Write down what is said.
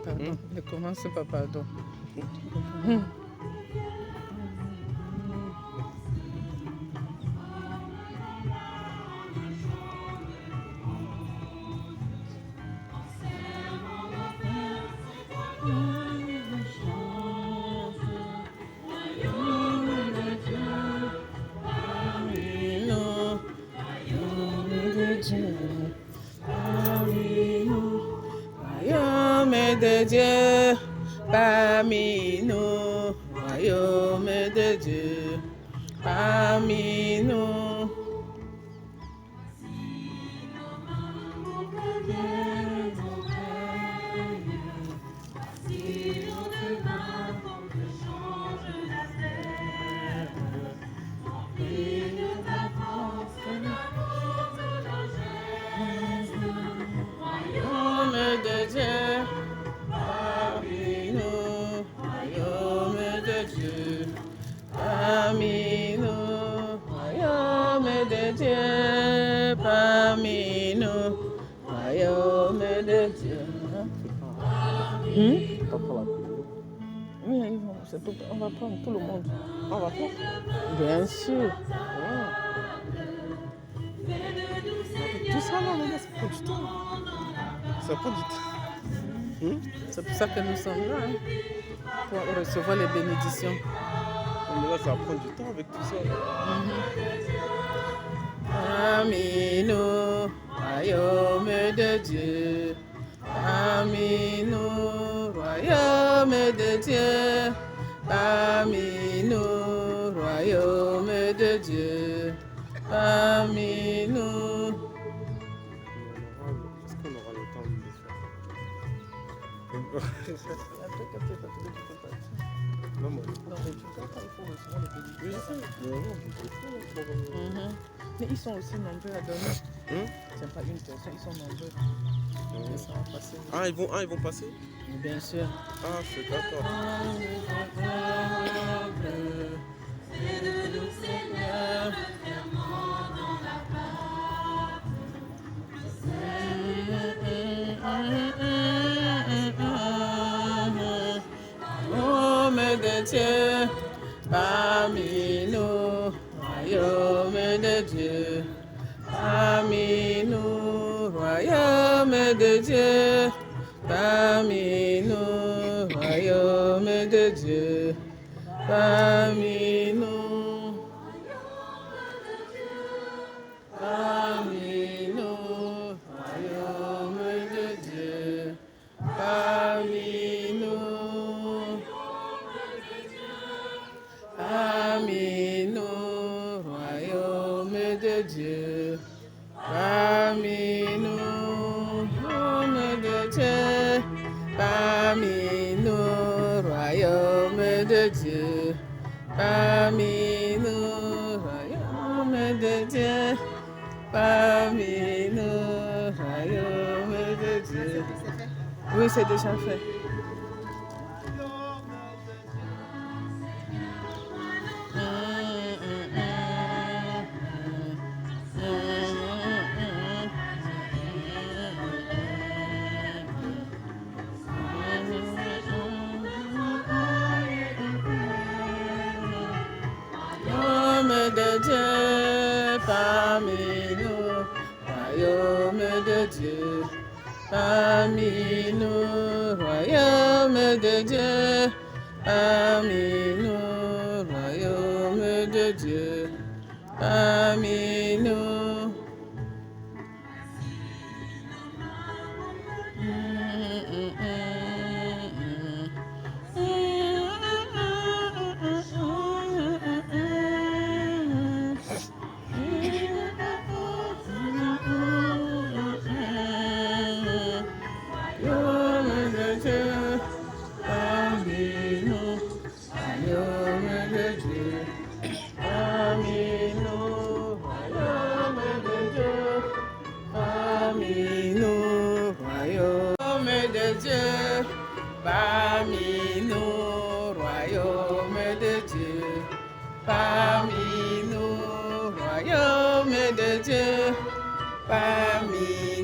Pardon, ne commence pas, pardon. Royaume de Dieu, parmi nous, royaume de Dieu, parmi nous. Royaume de Dieu, parmi nous, royaume de Dieu, parmi nous, royaume de Dieu, parmi nous, royaume de Dieu. Oui, on va prendre tout le monde. On va prendre. Bien sûr. Tout ça, là, les gars, ça prend du temps. Ça prend du temps. C'est pour ça que nous sommes là, pour recevoir les bénédictions. Mais là, ça va prendre du temps avec tout ça. Parmi nous, royaume de Dieu. Parmi nous, royaume de Dieu. Parmi nous, royaume de Dieu. Parmi nous. Est-ce qu'on aura le temps de faire Non, mais... Non, mais tu vois, il faut recevoir les bénédictions. Oui, Mais ils sont aussi nombreux à donner. C'est pas une personne, ils sont nombreux. Et ça va passer. Ah, ils vont passer? Bien sûr. Ah, c'est d'accord. Royaume de Dieu, parmi nous, royaume de Dieu, parmi nous, royaume de Dieu, parmi nous, royaume de Dieu, parmi nous, parmi nous, royaume de Dieu, parmi nous, parmi nous, royaume de Dieu, parmi nous, royaume de Dieu, parmi nous, royaume de Dieu, parmi nous, royaume de Dieu, parmi nous, royaume de Dieu. Oui, c'est déjà fait. Royaume de Dieu, parmi nous, royaume de Dieu, parmi nous, royaume de Dieu, parmi nous, royaume de Dieu, parmi nous. Royaume de Dieu, parmi nous, royaume de Dieu, parmi nous, royaume de Dieu, parmi nous, royaume de Dieu, parmi